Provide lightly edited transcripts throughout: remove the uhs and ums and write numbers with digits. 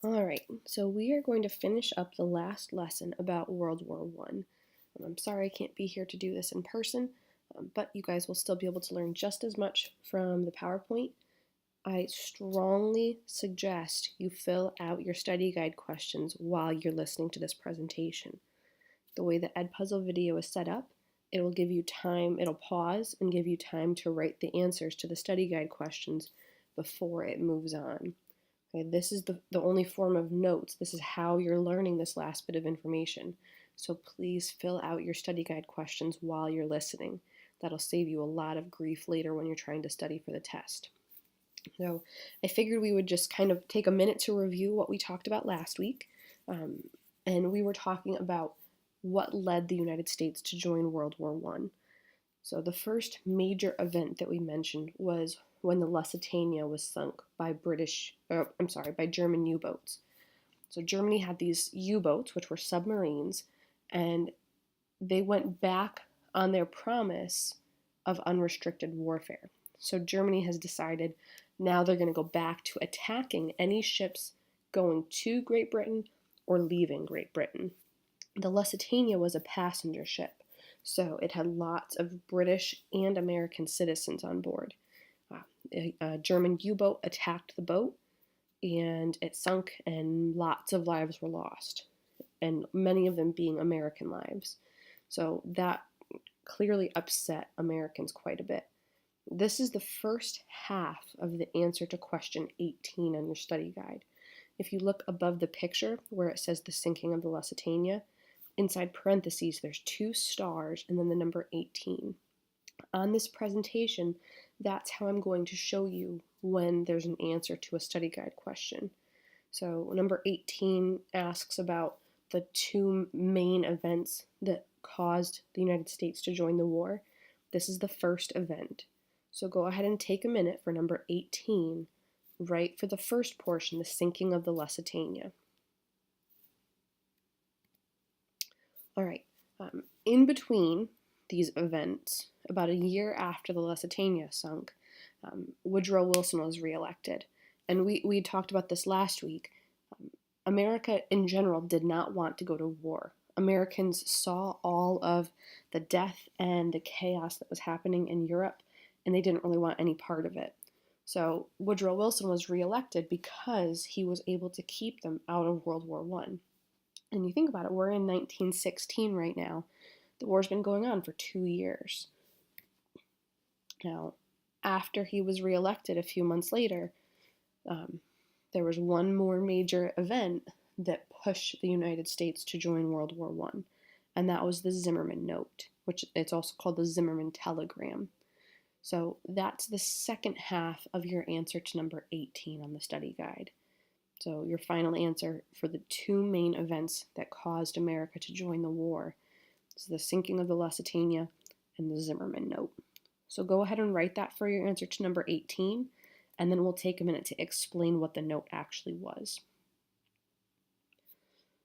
All right, so we are going to finish up the last lesson about World War One. I'm sorry I can't be here to do this in person, but you guys will still be able to learn just as much from the PowerPoint. I strongly suggest you fill out your study guide questions while you're listening to this presentation. The way the Edpuzzle video is set up, it will give you time, it'll pause and give you time to write the answers to the study guide questions before it moves on. Okay, this is the only form of notes. This is how you're learning this last bit of information. So please fill out your study guide questions while you're listening. That'll save you a lot of grief later when you're trying to study for the test. So I figured we would just kind of take a minute to review what we talked about last week. And we were talking about what led the United States to join World War One. So the first major event that we mentioned was when the Lusitania was sunk by by German U-boats. So Germany had these U-boats, which were submarines, and they went back on their promise of unrestricted warfare. So Germany has decided now they're going to go back to attacking any ships going to Great Britain or leaving Great Britain. The Lusitania was a passenger ship, so it had lots of British and American citizens on board. A German U-boat attacked the boat, and it sunk, and lots of lives were lost, and many of them being American lives. So that clearly upset Americans quite a bit. This is the first half of the answer to question 18 on your study guide. If you look above the picture where it says the sinking of the Lusitania, inside parentheses there's 2 stars and then the number 18. On this presentation, that's how I'm going to show you when there's an answer to a study guide question. So number 18 asks about the 2 main events that caused the United States to join the war. This is the first event. So go ahead and take a minute for number 18, right for the first portion, the sinking of the Lusitania. All right, in between these events, about a year after the Lusitania sunk, Woodrow Wilson was reelected. And we talked about this last week. America in general did not want to go to war. Americans saw all of the death and the chaos that was happening in Europe, and they didn't really want any part of it. So Woodrow Wilson was reelected because he was able to keep them out of World War I. And you think about it, we're in 1916 right now. The war's been going on for 2 years. Now, after he was reelected a few months later, there was one more major event that pushed the United States to join World War I, and that was the Zimmerman Note, which it's also called the Zimmerman Telegram. So that's the second half of your answer to number 18 on the study guide. So your final answer for the 2 main events that caused America to join the war is the sinking of the Lusitania and the Zimmerman Note. So go ahead and write that for your answer to number 18, and then we'll take a minute to explain what the note actually was.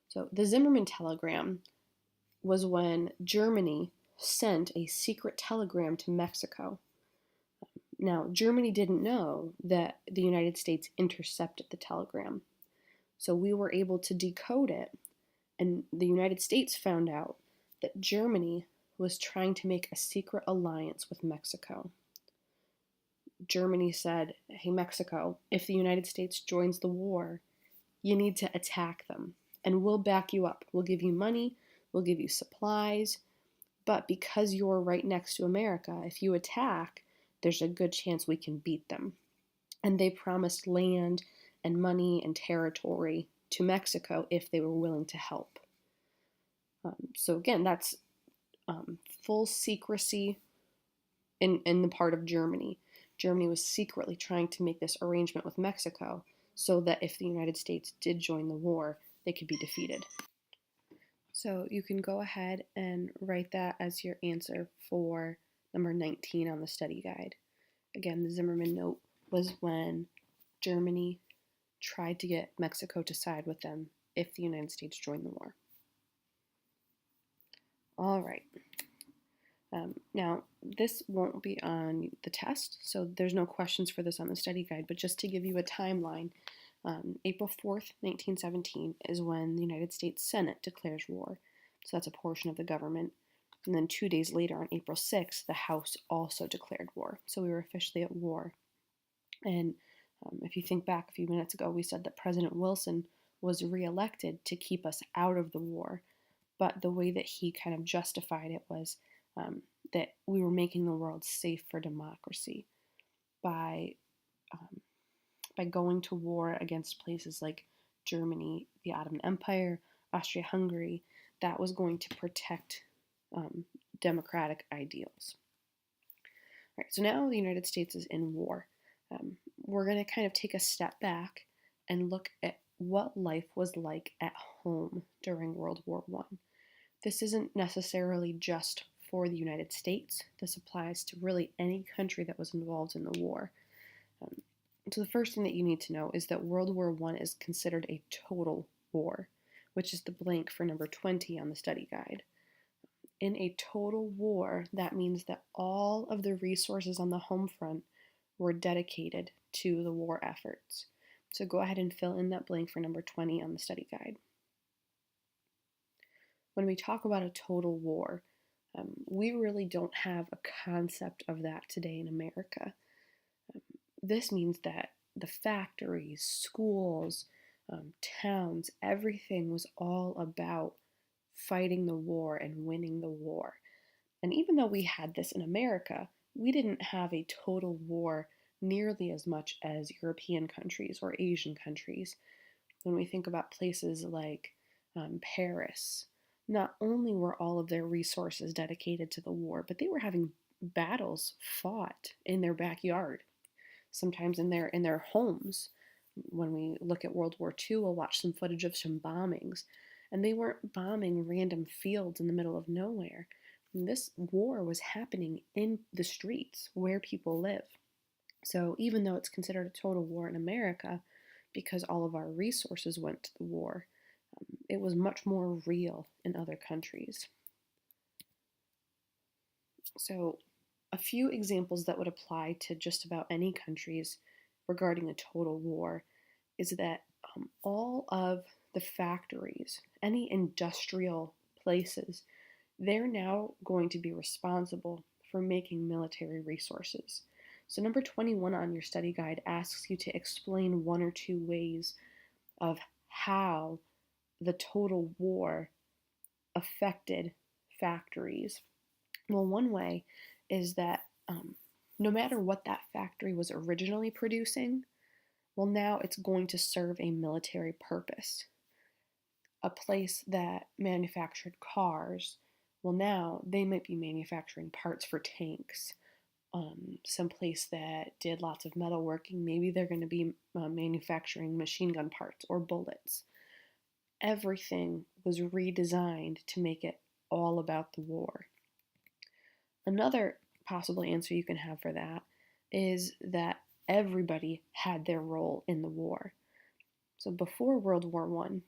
So the Zimmerman Telegram was when Germany sent a secret telegram to Mexico. Now, Germany didn't know that the United States intercepted the telegram. So we were able to decode it, and the United States found out that Germany was trying to make a secret alliance with Mexico. Germany said, hey, Mexico, if the United States joins the war, you need to attack them, and we'll back you up. We'll give you money, we'll give you supplies, but because you're right next to America, if you attack, there's a good chance we can beat them. And they promised land and money and territory to Mexico if they were willing to help. So again, that's full secrecy in the part of Germany. Germany was secretly trying to make this arrangement with Mexico so that if the United States did join the war, they could be defeated. So you can go ahead and write that as your answer for number 19 on the study guide. Again, the Zimmerman Note was when Germany tried to get Mexico to side with them if the United States joined the war. All right. Now, this won't be on the test, so there's no questions for this on the study guide, but just to give you a timeline, April 4th, 1917 is when the United States Senate declares war. So that's a portion of the government. And then 2 days later, on April 6th, the House also declared war. So we were officially at war. And if you think back a few minutes ago, we said that President Wilson was reelected to keep us out of the war. But the way that he kind of justified it was that we were making the world safe for democracy by going to war against places like Germany, the Ottoman Empire, Austria-Hungary. That was going to protect democratic ideals. All right, so now the United States is in war. We're going to kind of take a step back and look at what life was like at home during World War I. This isn't necessarily just for the United States. This applies to really any country that was involved in the war. So the first thing that you need to know is that World War I is considered a total war, which is the blank for number 20 on the study guide. In a total war, that means that all of the resources on the home front were dedicated to the war efforts. So go ahead and fill in that blank for number 20 on the study guide. When we talk about a total war, we really don't have a concept of that today in America. This means that the factories, schools, towns, everything was all about fighting the war and winning the war. And even though we had this in America, we didn't have a total war nearly as much as European countries or Asian countries. When we think about places like Paris, not only were all of their resources dedicated to the war, but they were having battles fought in their backyard, sometimes in their homes. When we look at World War II, we'll watch some footage of some bombings, and they weren't bombing random fields in the middle of nowhere. And this war was happening in the streets where people live. So even though it's considered a total war in America, because all of our resources went to the war, it was much more real in other countries. So a few examples that would apply to just about any countries regarding a total war is that all of the factories, any industrial places, they're now going to be responsible for making military resources. So number 21 on your study guide asks you to explain one or two ways of how the total war affected factories. Well, one way is that no matter what that factory was originally producing, well, now it's going to serve a military purpose. A place that manufactured cars, well, now they might be manufacturing parts for tanks. Some place that did lots of metalworking, maybe they're going to be manufacturing machine gun parts or bullets. Everything was redesigned to make it all about the war. Another possible answer you can have for that is that everybody had their role in the war. So before World War I,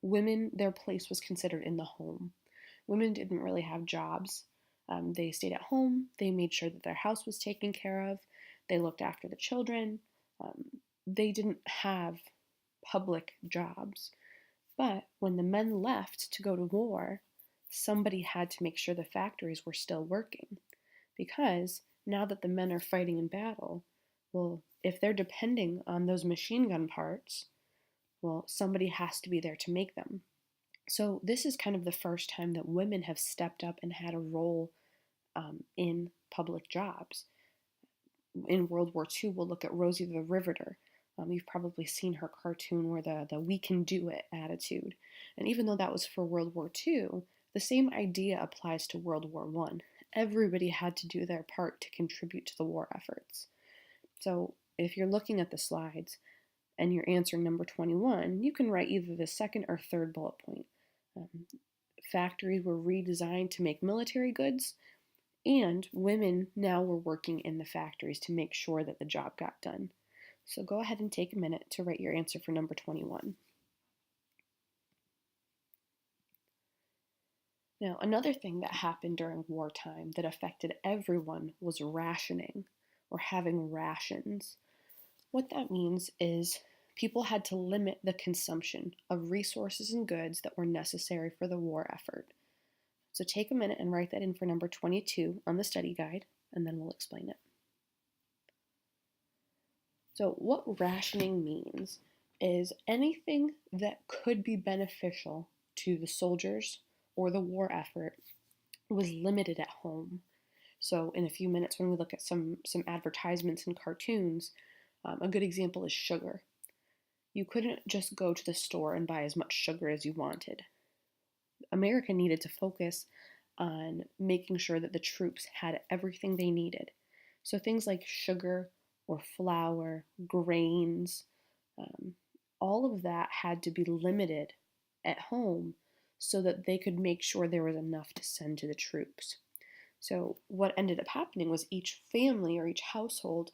women, their place was considered in the home. Women didn't really have jobs. They stayed at home. They made sure that their house was taken care of. They looked after the children. They didn't have public jobs. But when the men left to go to war, somebody had to make sure the factories were still working. Because now that the men are fighting in battle, well, if they're depending on those machine gun parts, well, somebody has to be there to make them. So this is kind of the first time that women have stepped up and had a role in public jobs. In World War II, we'll look at Rosie the Riveter. You've probably seen her cartoon where the we can do it attitude. And even though that was for World War II, the same idea applies to World War I. Everybody had to do their part to contribute to the war efforts. So if you're looking at the slides and you're answering number 21, you can write either the second or third bullet point. Factories were redesigned to make military goods, and women now were working in the factories to make sure that the job got done. So go ahead and take a minute to write your answer for number 21. Now, another thing that happened during wartime that affected everyone was rationing, or having rations. What that means is people had to limit the consumption of resources and goods that were necessary for the war effort. So take a minute and write that in for number 22 on the study guide, and then we'll explain it. So what rationing means is anything that could be beneficial to the soldiers or the war effort was limited at home. So in a few minutes when we look at some advertisements and cartoons, a good example is sugar. You couldn't just go to the store and buy as much sugar as you wanted. America needed to focus on making sure that the troops had everything they needed. So things like sugar or flour, grains, all of that had to be limited at home so that they could make sure there was enough to send to the troops. So what ended up happening was each family or each household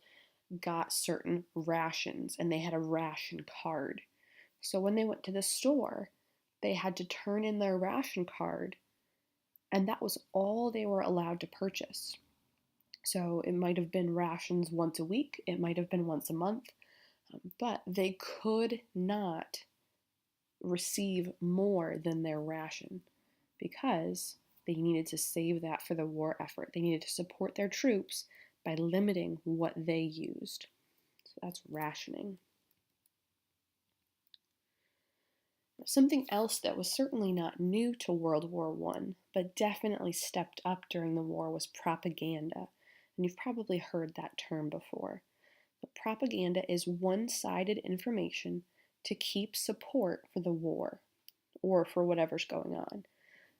got certain rations, and they had a ration card. So when they went to the store, they had to turn in their ration card, and that was all they were allowed to purchase. So it might have been rations once a week, it might have been once a month, but they could not receive more than their ration because they needed to save that for the war effort. They needed to support their troops by limiting what they used. So that's rationing. Something else that was certainly not new to World War I, but definitely stepped up during the war was propaganda. And you've probably heard that term before. But propaganda is one-sided information to keep support for the war or for whatever's going on.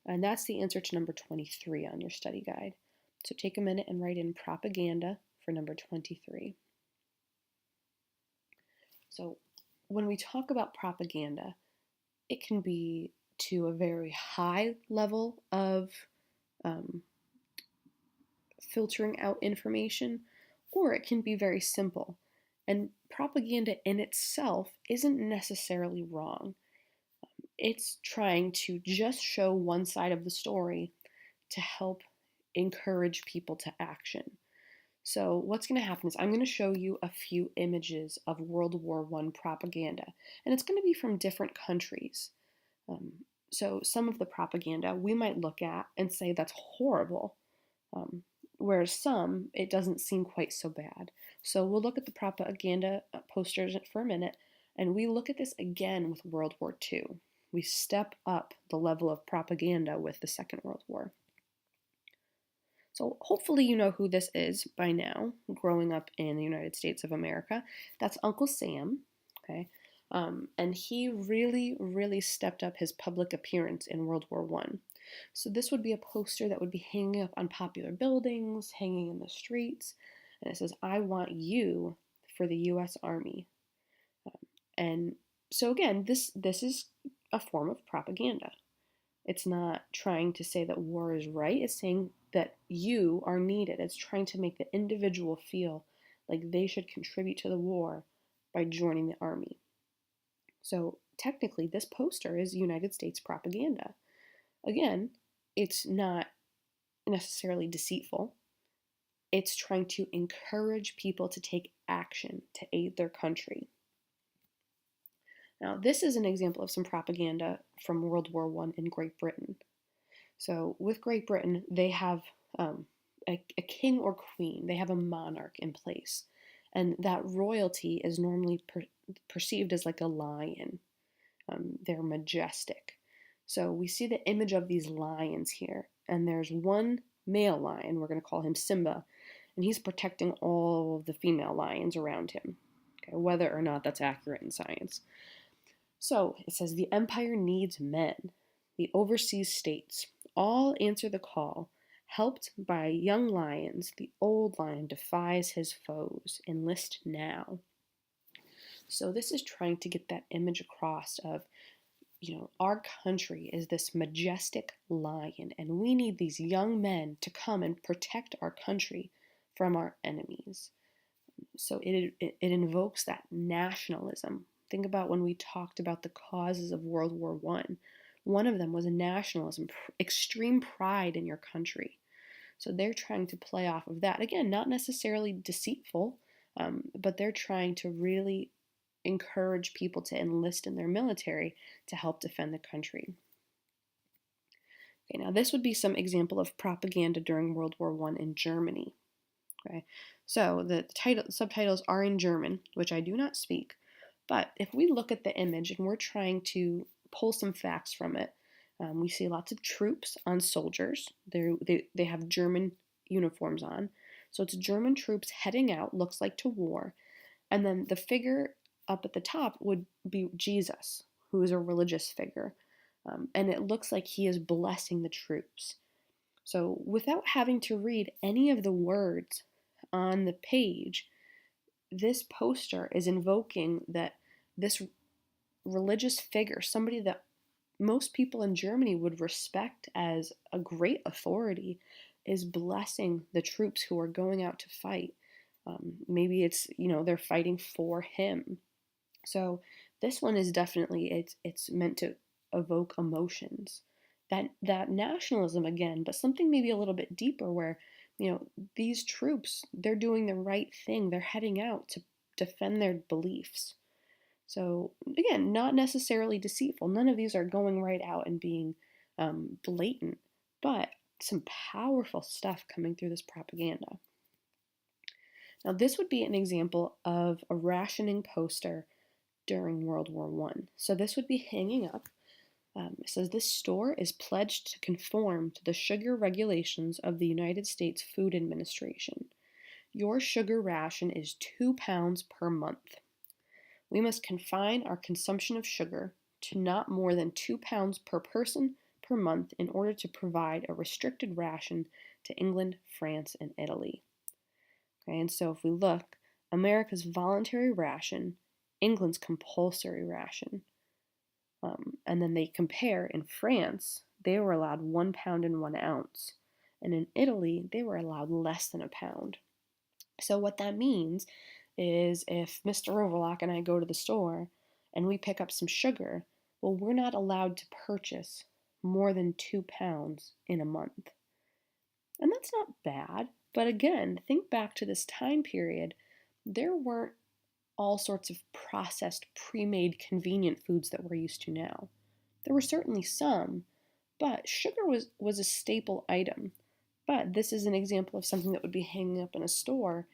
And that's the answer to number 23 on your study guide. So take a minute and write in propaganda for number 23. So when we talk about propaganda, it can be to a very high level of filtering out information, or it can be very simple. And propaganda in itself isn't necessarily wrong. It's trying to just show one side of the story to help encourage people to action. So what's going to happen is I'm going to show you a few images of World War I propaganda, and it's going to be from different countries. So some of the propaganda we might look at and say that's horrible, whereas some, it doesn't seem quite so bad. So we'll look at the propaganda posters for a minute, and we look at this again with World War II. We step up the level of propaganda with the Second World War. So hopefully you know who this is by now, growing up in the United States of America. That's Uncle Sam, okay? And he really, really stepped up his public appearance in World War I. So this would be a poster that would be hanging up on popular buildings, hanging in the streets, and it says, "I want you for the U.S. Army." And so again, this is a form of propaganda. It's not trying to say that war is right. It's saying that you are needed. It's trying to make the individual feel like they should contribute to the war by joining the army. So technically, this poster is United States propaganda. Again, it's not necessarily deceitful. It's trying to encourage people to take action to aid their country. Now, this is an example of some propaganda from World War I in Great Britain. So with Great Britain, they have a king or queen. They have a monarch in place. And that royalty is normally perceived as like a lion. They're majestic. So we see the image of these lions here. And there's one male lion, we're going to call him Simba, and he's protecting all of the female lions around him, okay, whether or not that's accurate in science. So it says the empire needs men. The overseas states all answer the call. Helped by young lions, the old lion defies his foes. Enlist now. So this is trying to get that image across of, our country is this majestic lion, and we need these young men to come and protect our country from our enemies. So it invokes that nationalism. Think about when we talked about the causes of World War I. One of them was nationalism, extreme pride in your country. So they're trying to play off of that. Again, not necessarily deceitful, but they're trying to really encourage people to enlist in their military to help defend the country. Okay, now this would be some example of propaganda during World War I in Germany. Okay, so the subtitles are in German, which I do not speak, but if we look at the image and we're trying to pull some facts from it, we see lots of troops on soldiers. They have German uniforms on, so it's German troops heading out, looks like to war, and then the figure up at the top would be Jesus, who is a religious figure, and it looks like he is blessing the troops. So without having to read any of the words on the page, this poster is invoking that this religious figure, somebody that most people in Germany would respect as a great authority, is blessing the troops who are going out to fight. Maybe it's, they're fighting for him. So this one is definitely, it's meant to evoke emotions. That nationalism again, but something maybe a little bit deeper where, these troops, they're doing the right thing. They're heading out to defend their beliefs. So again, not necessarily deceitful. None of these are going right out and being blatant, but some powerful stuff coming through this propaganda. Now, this would be an example of a rationing poster during World War I. So this would be hanging up. It says, this store is pledged to conform to the sugar regulations of the United States Food Administration. Your sugar ration is 2 pounds per month. We must confine our consumption of sugar to not more than 2 pounds per person per month in order to provide a restricted ration to England, France, and Italy. Okay, and so if we look, America's voluntary ration, England's compulsory ration. And then they compare, in France, they were allowed 1 pound and 1 ounce. And in Italy, they were allowed less than a pound. So what that means is if Mr. Overlock and I go to the store and we pick up some sugar, well, we're not allowed to purchase more than 2 pounds in a month. And that's not bad, but again, think back to this time period. There weren't all sorts of processed, pre-made, convenient foods that we're used to now. There were certainly some, but sugar was a staple item. But this is an example of something that would be hanging up in a store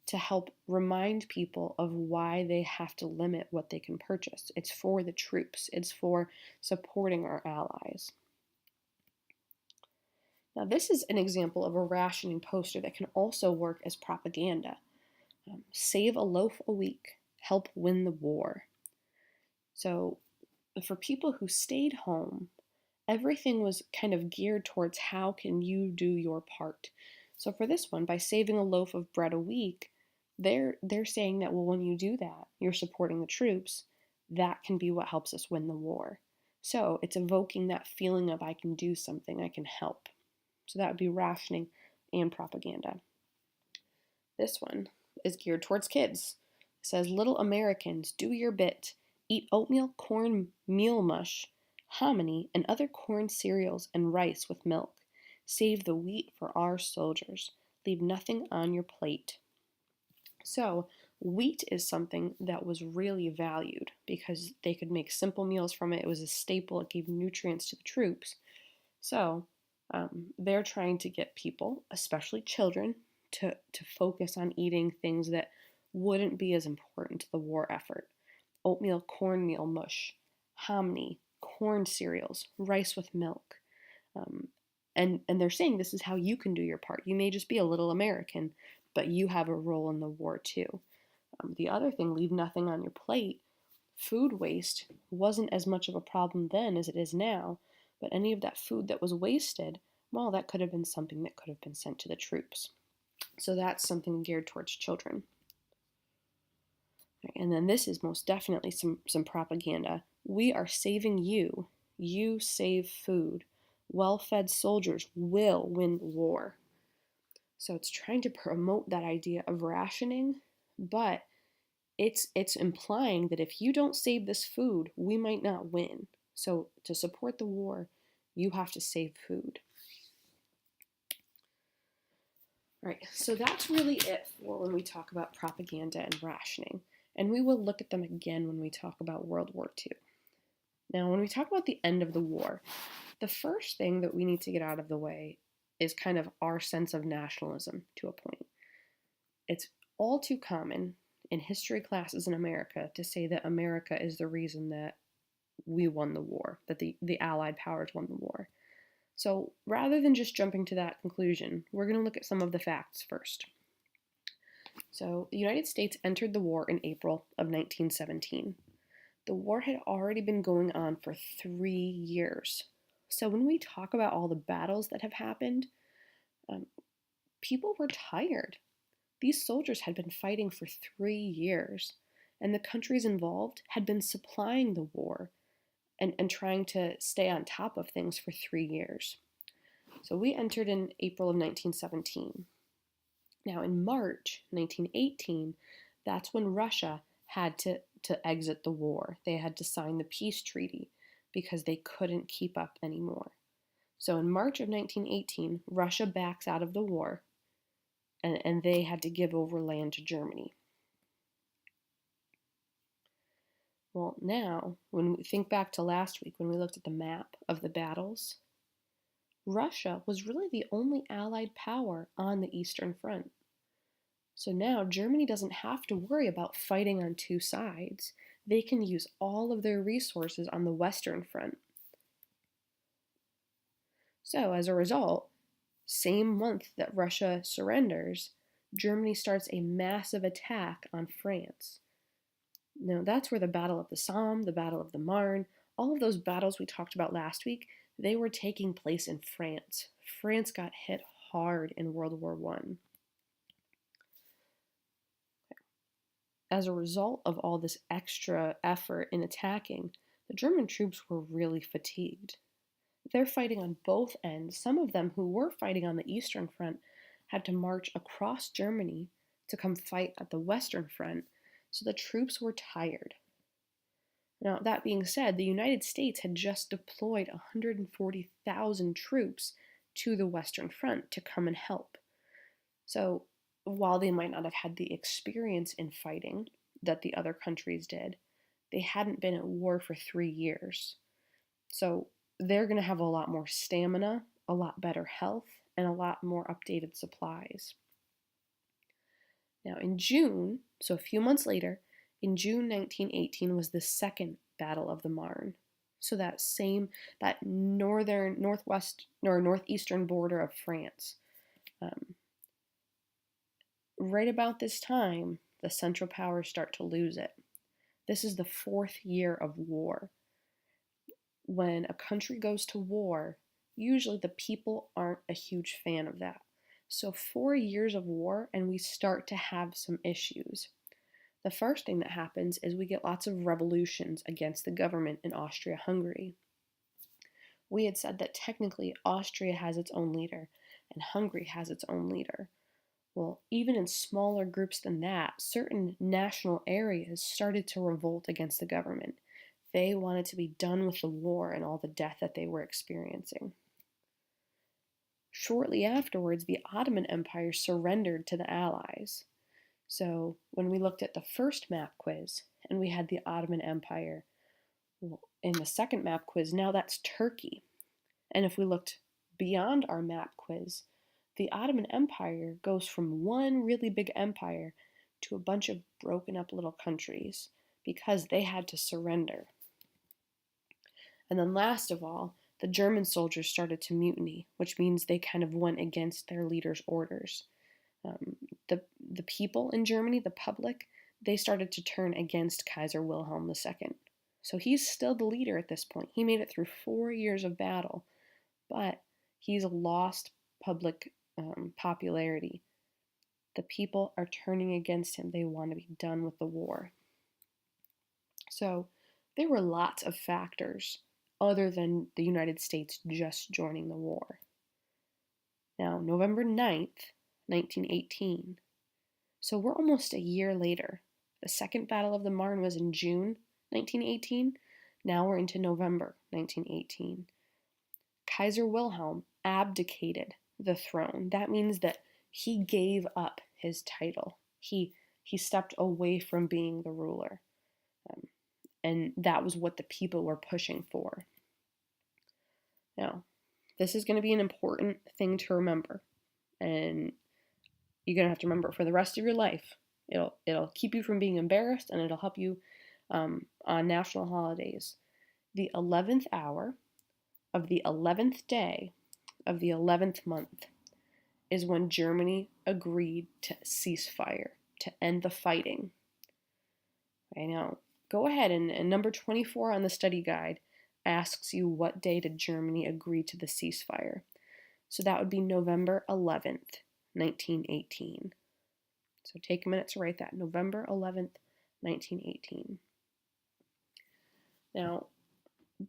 to help remind people of why they have to limit what they can purchase. It's for the troops. It's for supporting our allies. Now, this is an example of a rationing poster that can also work as propaganda. Save a loaf a week, help win the war. So for people who stayed home, everything was kind of geared towards how can you do your part. So for this one, by saving a loaf of bread a week, they're saying that, well, when you do that, you're supporting the troops. That can be what helps us win the war. So it's evoking that feeling of I can do something, I can help. So that would be rationing and propaganda. This one is geared towards kids. It says, little Americans, do your bit. Eat oatmeal, corn, meal mush, hominy, and other corn cereals and rice with milk. Save the wheat for our soldiers. Leave nothing on your plate. So wheat is something that was really valued because they could make simple meals from it. It was a staple. It gave nutrients to the troops. So they're trying to get people, especially children, to focus on eating things that wouldn't be as important to the war effort. Oatmeal, cornmeal mush, hominy, corn cereals, rice with milk. And they're saying this is how you can do your part. You may just be a little American, but you have a role in the war too. The other thing, leave nothing on your plate. Food waste wasn't as much of a problem then as it is now, but any of that food that was wasted, well, that could have been something that could have been sent to the troops. So that's something geared towards children. And then this is most definitely some propaganda. We are saving you. You save food. Well-fed soldiers will win war. So it's trying to promote that idea of rationing, but it's implying that if you don't save this food, we might not win. So to support the war, you have to save food. All right, so that's really it for when we talk about propaganda and rationing. and we will look at them again when we talk about World War II. Now, when we talk about the end of the war, the first thing that we need to get out of the way is kind of our sense of nationalism to a point. It's all too common in history classes in America to say that America is the reason that we won the war, that the Allied powers won the war. So rather than just jumping to that conclusion, we're going to look at some of the facts first. So the United States entered the war in April of 1917. The war had already been going on for 3 years. So when we talk about all the battles that have happened, people were tired. These soldiers had been fighting for 3 years, and the countries involved had been supplying the war and trying to stay on top of things for 3 years. So we entered in April of 1917. Now in March 1918, that's when Russia had to exit the war. They had to sign the peace treaty because they couldn't keep up anymore. So in March of 1918, Russia backs out of the war, and they had to give over land to Germany. Well, now, when we think back to last week when we looked at the map of the battles, Russia was really the only Allied power on the Eastern Front. So now Germany doesn't have to worry about fighting on two sides. They can use all of their resources on the Western Front. So as a result, same month that Russia surrenders, Germany starts a massive attack on France. Now that's where the Battle of the Somme, the Battle of the Marne, all of those battles we talked about last week, they were taking place in France. France got hit hard in World War I. As a result of all this extra effort in attacking, the German troops were really fatigued. They're fighting on both ends. Some of them who were fighting on the Eastern Front had to march across Germany to come fight at the Western Front, so the troops were tired. Now, that being said, the United States had just deployed 140,000 troops to the Western Front to come and help. So, while they might not have had the experience in fighting that the other countries did, they hadn't been at war for 3 years. So, they're going to have a lot more stamina, a lot better health, and a lot more updated supplies. Now, in June, so a few months later, in June 1918 was the Second Battle of the Marne. So that northeastern border of France. Right about this time, the Central Powers start to lose it. This is the 4th year of war. When a country goes to war, usually the people aren't a huge fan of that. So 4 years of war, and we start to have some issues. The first thing that happens is we get lots of revolutions against the government in Austria-Hungary. We had said that technically Austria has its own leader, and Hungary has its own leader. Well, even in smaller groups than that, certain national areas started to revolt against the government. They wanted to be done with the war and all the death that they were experiencing. Shortly afterwards, the Ottoman Empire surrendered to the Allies. So when we looked at the first map quiz and we had the Ottoman Empire, in the second map quiz, now that's Turkey. And if we looked beyond our map quiz, the Ottoman Empire goes from one really big empire to a bunch of broken up little countries because they had to surrender. And then last of all, the German soldiers started to mutiny, which means they kind of went against their leader's orders. The people in Germany, the public, they started to turn against Kaiser Wilhelm II. So he's still the leader at this point. He made it through 4 years of battle, but he's lost public popularity. The people are turning against him. They want to be done with the war. So there were lots of factors other than the United States just joining the war. Now, November 9th, 1918. So we're almost a year later. The Second Battle of the Marne was in June 1918. Now we're into November 1918. Kaiser Wilhelm abdicated the throne. That means that he gave up his title. He He stepped away from being the ruler. Um, and that was what the people were pushing for. Now, this is going to be an important thing to remember, and you're going to have to remember it for the rest of your life. It'll keep you from being embarrassed, and it'll help you on national holidays. The 11th hour of the 11th day of the 11th month is when Germany agreed to cease fire, to end the fighting. I know. Go ahead, and number 24 on the study guide asks you what day did Germany agree to the ceasefire. So that would be November 11th, 1918. So take a minute to write that. November 11th, 1918. Now,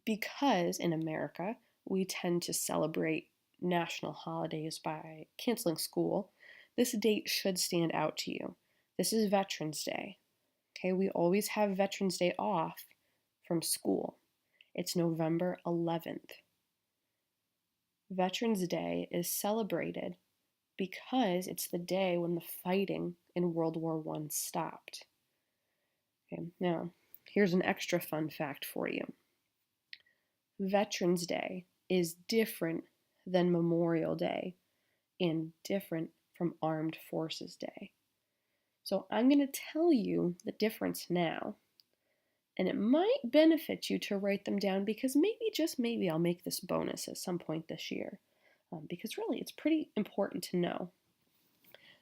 because in America we tend to celebrate national holidays by canceling school, this date should stand out to you. This is Veterans Day. Okay, we always have Veterans Day off from school. It's November 11th. Veterans Day is celebrated because it's the day when the fighting in World War I stopped. Okay, now, here's an extra fun fact for you. Veterans Day is different than Memorial Day and different from Armed Forces Day. So I'm going to tell you the difference now, and it might benefit you to write them down because maybe, just maybe, I'll make this bonus at some point this year, because really it's pretty important to know.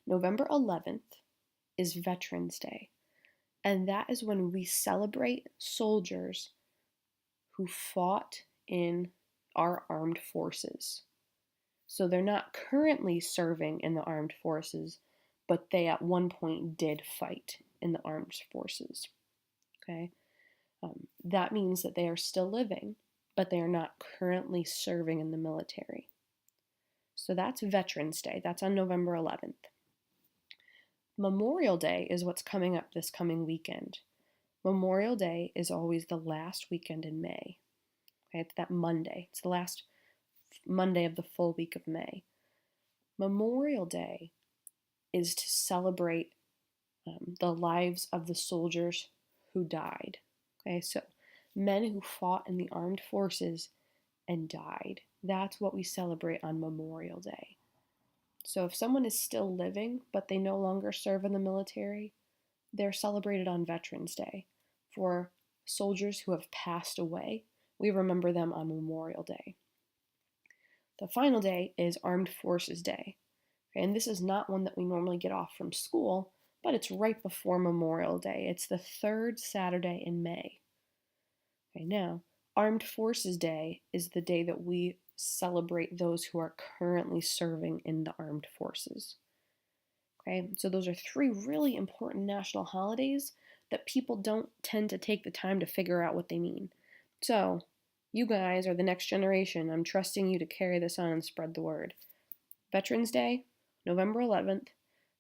November 11th is Veterans Day, and that is when we celebrate soldiers who fought in our armed forces. So they're not currently serving in the armed forces, but they at one point did fight in the armed forces. Okay? That means that they are still living, but they are not currently serving in the military. So that's Veterans Day. That's on November 11th. Memorial Day is what's coming up this coming weekend. Memorial Day is always the last weekend in May. Okay, it's that Monday. It's the last Monday of the full week of May. Memorial Day is to celebrate the lives of the soldiers who died. Okay, so men who fought in the armed forces and died. That's what we celebrate on Memorial Day. So if someone is still living, but they no longer serve in the military, they're celebrated on Veterans Day. For soldiers who have passed away, we remember them on Memorial Day. The final day is Armed Forces Day. Okay, and this is not one that we normally get off from school, but it's right before Memorial Day. It's the third Saturday in May. Okay, now, Armed Forces Day is the day that we celebrate those who are currently serving in the armed forces. Okay, so those are three really important national holidays that people don't tend to take the time to figure out what they mean. So, you guys are the next generation. I'm trusting you to carry this on and spread the word. Veterans Day, November 11th,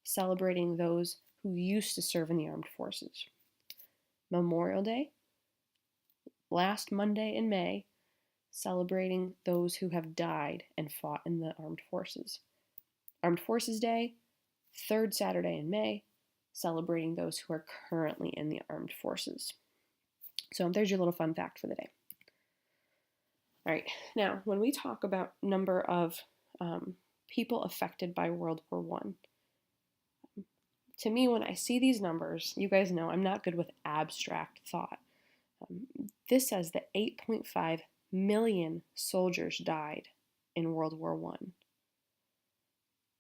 celebrating those who used to serve in the armed forces. Memorial Day, last Monday in May, celebrating those who have died and fought in the armed forces. Armed Forces Day, third Saturday in May, celebrating those who are currently in the armed forces. So there's your little fun fact for the day. All right, now when we talk about number of people affected by World War I, to me, when I see these numbers, you guys know I'm not good with abstract thought. This says that 8.5 million soldiers died in World War I.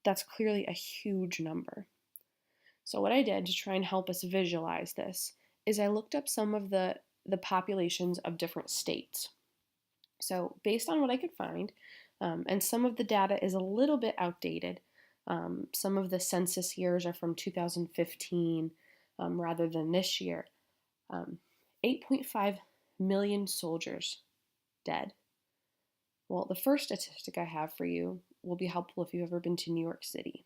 That's clearly a huge number. So what I did to try and help us visualize this is I looked up some of the populations of different states. So based on what I could find, and some of the data is a little bit outdated. Some of the census years are from 2015 rather than this year. 8.5 million soldiers dead. Well, the first statistic I have for you will be helpful if you've ever been to New York City.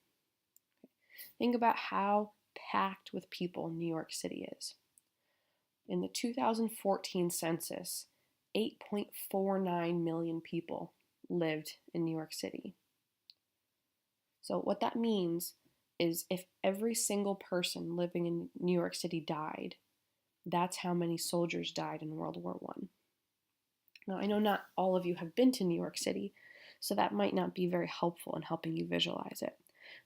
Think about how packed with people New York City is. In the 2014 census, 8.49 million people lived in New York City. So what that means is if every single person living in New York City died, that's how many soldiers died in World War I. Now, I know not all of you have been to New York City, so that might not be very helpful in helping you visualize it.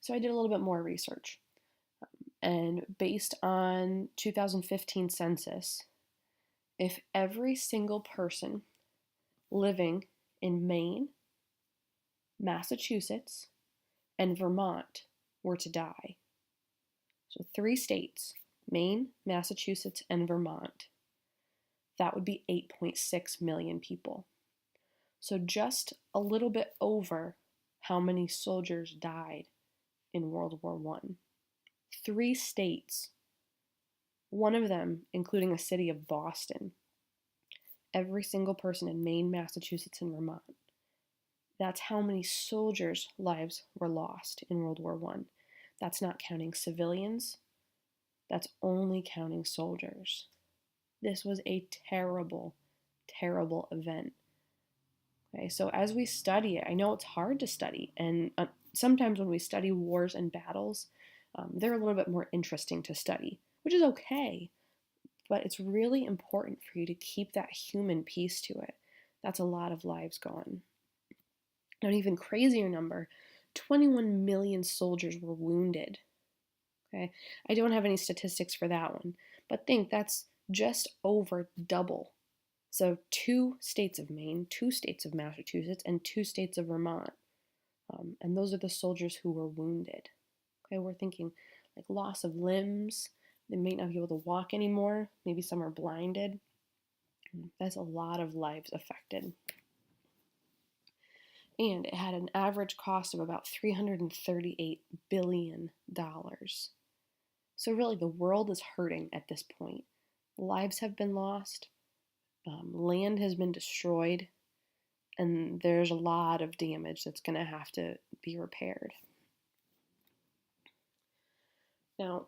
So I did a little bit more research. And based on 2015 census, if every single person living in Maine, Massachusetts, and Vermont were to die, so 3 states, Maine, Massachusetts, and Vermont, that would be 8.6 million people. So just a little bit over how many soldiers died in World War I. 3 states, one of them including the city of Boston, every single person in Maine, Massachusetts, and Vermont. That's how many soldiers' lives were lost in World War I. That's not counting civilians. That's only counting soldiers. This was a terrible, terrible event. Okay, so as we study it, I know it's hard to study, and sometimes when we study wars and battles, they're a little bit more interesting to study, which is okay, but it's really important for you to keep that human piece to it. That's a lot of lives gone. An even crazier number, 21 million soldiers were wounded. Okay, I don't have any statistics for that one, but think that's just over double. So 2 states of Maine, 2 states of Massachusetts, and 2 states of Vermont. And those are the soldiers who were wounded. Okay, we're thinking like loss of limbs. They may not be able to walk anymore. Maybe some are blinded. That's a lot of lives affected. And it had an average cost of about $338 billion. So really the world is hurting at this point. Lives have been lost, land has been destroyed, and there's a lot of damage that's going to have to be repaired. Now,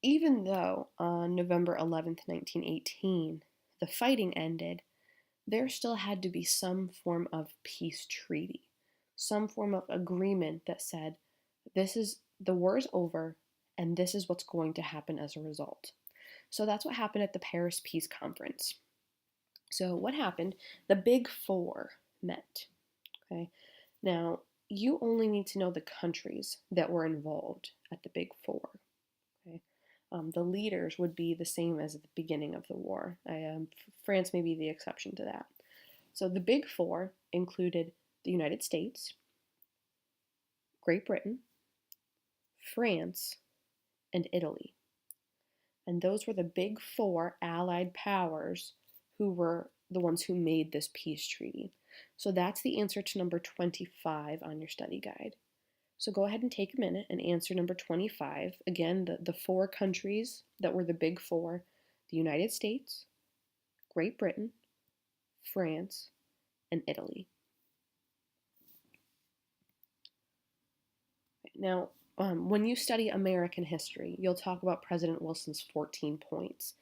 even though on November 11th, 1918, the fighting ended, there still had to be some form of peace treaty, some form of agreement that said, the war is over, and this is what's going to happen as a result. So that's what happened at the Paris Peace Conference. So what happened? The Big Four met. Okay. Now, you only need to know the countries that were involved at the Big Four. Okay. The leaders would be the same as at the beginning of the war. France may be the exception to that. So the Big Four included the United States, Great Britain, France, and Italy. And those were the Big Four allied powers who were the ones who made this peace treaty. So that's the answer to number 25 on your study guide. So go ahead and take a minute and answer number 25. Again, the 4 countries that were the Big Four: the United States, Great Britain, France, and Italy. Now, when you study American history, you'll talk about President Wilson's 14 points.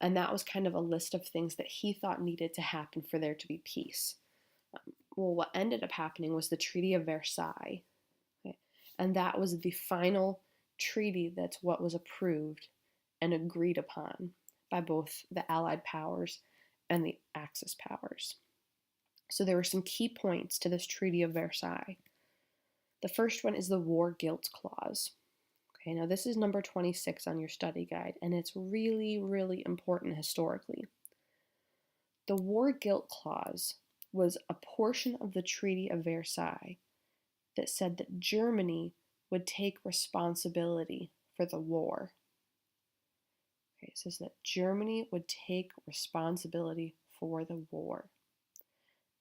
And that was kind of a list of things that he thought needed to happen for there to be peace. Well, what ended up happening was the Treaty of Versailles. Okay? And that was the final treaty that's what was approved and agreed upon by both the Allied powers and the Axis powers. So there were some key points to this Treaty of Versailles. The first one is the War Guilt Clause. Okay, now this is number 26 on your study guide, and it's really, really important historically. The War Guilt Clause was a portion of the Treaty of Versailles that said that Germany would take responsibility for the war. Okay, it says that Germany would take responsibility for the war.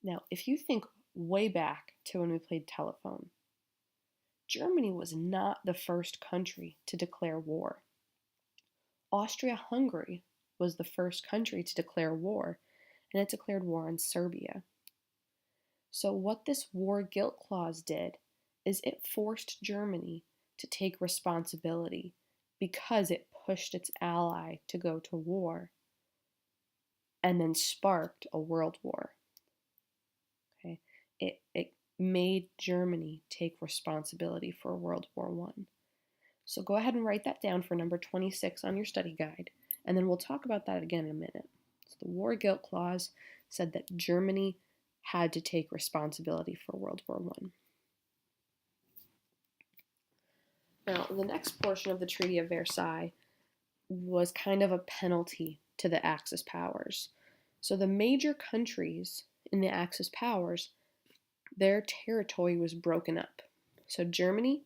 Now, if you think way back to when we played telephone, Germany was not the first country to declare war. Austria-Hungary was the first country to declare war, and it declared war on Serbia. So what this War Guilt Clause did is it forced Germany to take responsibility because it pushed its ally to go to war and then sparked a world war. Okay, it made Germany take responsibility for World War I. So go ahead and write that down for number 26 on your study guide, and then we'll talk about that again in a minute. So the War Guilt Clause said that Germany had to take responsibility for World War I. Now, the next portion of the Treaty of Versailles was kind of a penalty to the Axis powers. So the major countries in the Axis powers, their territory was broken up. So Germany,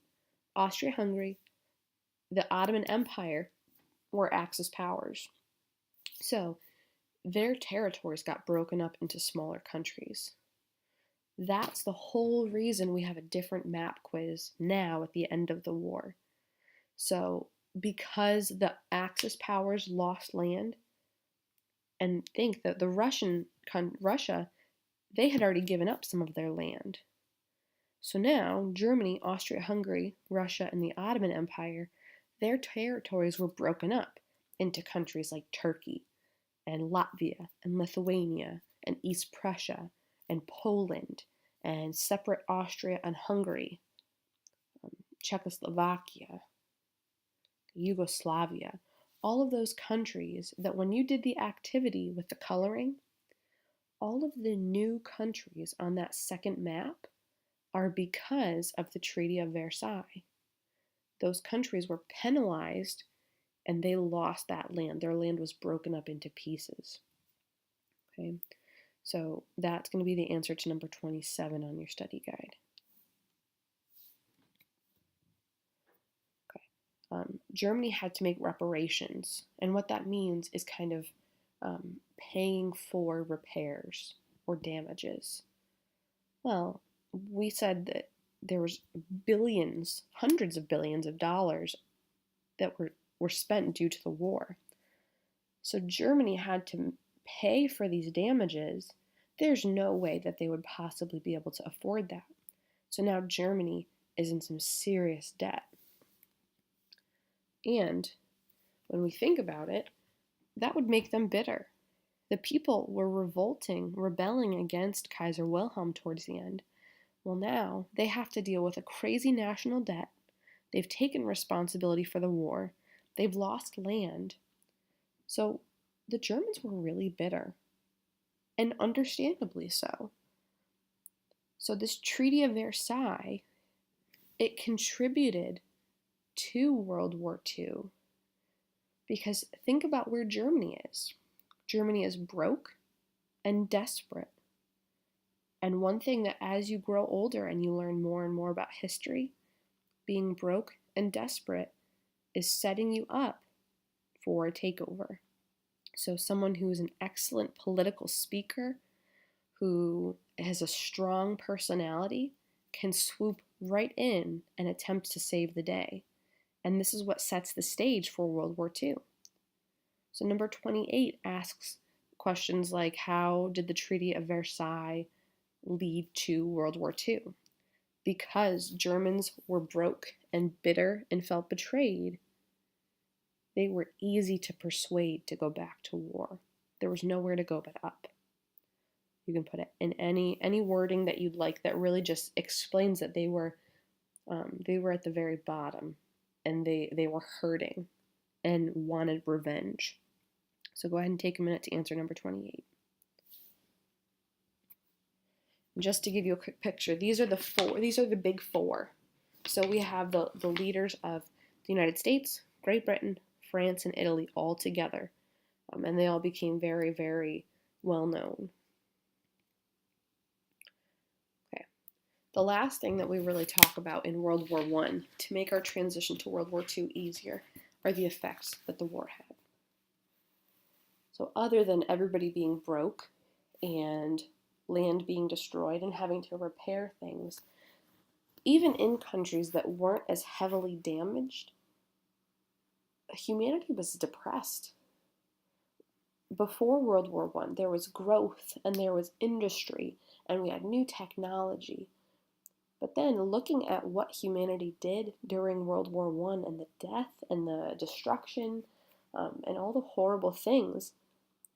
Austria-Hungary, the Ottoman Empire were Axis powers. So their territories got broken up into smaller countries. That's the whole reason we have a different map quiz now at the end of the war. So because the Axis powers lost land, and think that the Russia, they had already given up some of their land. So now Germany, Austria-Hungary, Russia, and the Ottoman Empire, their territories were broken up into countries like Turkey and Latvia and Lithuania and East Prussia and Poland and separate Austria and Hungary, Czechoslovakia, Yugoslavia, all of those countries that when you did the activity with the coloring, all of the new countries on that second map are because of the Treaty of Versailles. Those countries were penalized and they lost that land. Their land was broken up into pieces. Okay, so that's going to be the answer to number 27 on your study guide. Germany had to make reparations, and what that means is kind of paying for repairs or damages. Well, we said that there was billions, hundreds of billions of dollars that were spent due to the war. So Germany had to pay for these damages. There's no way that they would possibly be able to afford that. So now Germany is in some serious debt. And when we think about it, that would make them bitter. The people were rebelling against Kaiser Wilhelm towards the end. Well, now they have to deal with a crazy national debt. They've taken responsibility for the war. They've lost land. So the Germans were really bitter, and understandably so. So this Treaty of Versailles, it contributed to World War II. Because think about where Germany is. Germany is broke and desperate. And one thing that as you grow older and you learn more and more about history, being broke and desperate is setting you up for a takeover. So someone who is an excellent political speaker, who has a strong personality, can swoop right in and attempt to save the day. And this is what sets the stage for World War II. So number 28 asks questions like, how did the Treaty of Versailles lead to World War II? Because Germans were broke and bitter and felt betrayed, they were easy to persuade to go back to war. There was nowhere to go but up. You can put it in any wording that you'd like that really just explains that they were at the very bottom, and they were hurting and wanted revenge. So go ahead and take a minute to answer number 28. Just to give you a quick picture, these are the big four. So we have the leaders of the United States, Great Britain, France, and Italy all together. And they all became very, very well known. Okay. The last thing that we really talk about in World War I to make our transition to World War II easier are the effects that the war had. So other than everybody being broke and land being destroyed and having to repair things, even in countries that weren't as heavily damaged, humanity was depressed. Before World War I, there was growth and there was industry and we had new technology. But then looking at what humanity did during World War I and the death and the destruction and all the horrible things,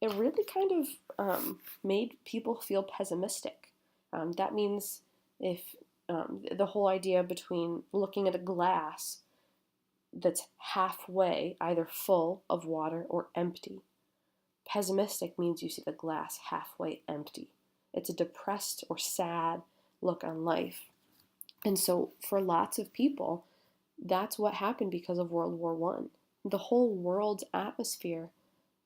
it really kind of made people feel pessimistic. That means if the whole idea between looking at a glass that's halfway, either full of water or empty. Pessimistic means you see the glass halfway empty. It's a depressed or sad look on life. And so for lots of people, that's what happened because of World War One. The whole world's atmosphere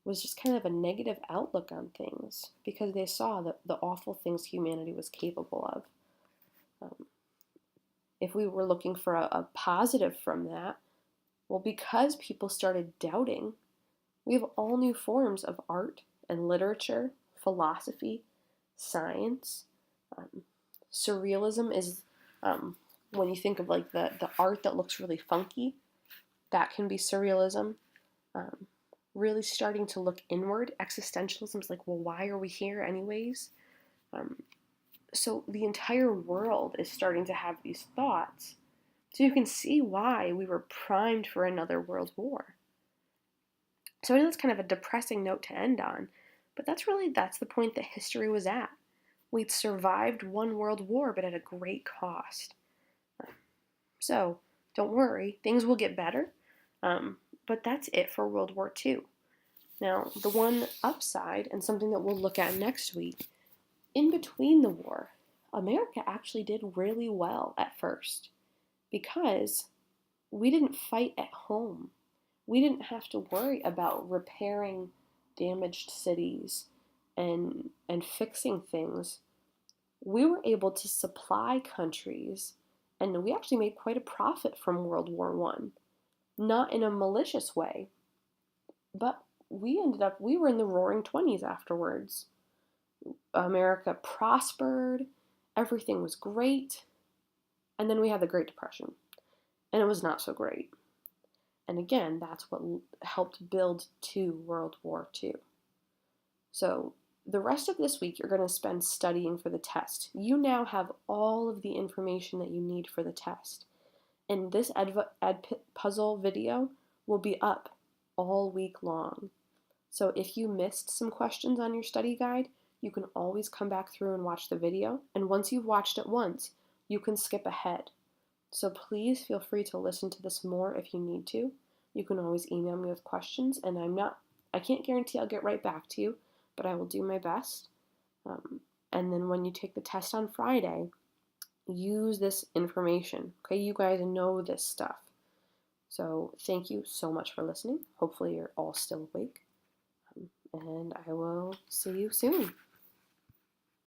was just kind of a negative outlook on things because they saw the awful things humanity was capable of. Um, if we were looking for a positive from that, well, because people started doubting, we have all new forms of art and literature, philosophy, science. Um, Surrealism is when you think of like the art that looks really funky, that can be surrealism. Um, really starting to look inward. Existentialism is like, well, why are we here anyways? Um, so the entire world is starting to have these thoughts. So you can see why we were primed for another world war. So I know that's kind of a depressing note to end on, but that's the point that history was at. We'd survived one world war, but at a great cost. So don't worry, things will get better. But that's it for World War II. Now, the one upside, and something that we'll look at next week, in between the war, America actually did really well at first because we didn't fight at home. We didn't have to worry about repairing damaged cities and fixing things. We were able to supply countries, and we actually made quite a profit from World War One. Not in a malicious way, but we were in the roaring 20s afterwards. America prospered, everything was great, and then we had the Great Depression, and it was not so great. And again, that's what helped build to World War II. So the rest of this week, you're going to spend studying for the test. You now have all of the information that you need for the test. And this ed puzzle video will be up all week long. So if you missed some questions on your study guide, you can always come back through and watch the video. And once you've watched it once, you can skip ahead. So please feel free to listen to this more if you need to. You can always email me with questions, and I can't guarantee I'll get right back to you, but I will do my best. And then when you take the test on Friday, use this information. Okay, you guys know this stuff. So thank you so much for listening. Hopefully you're all still awake. And I will see you soon.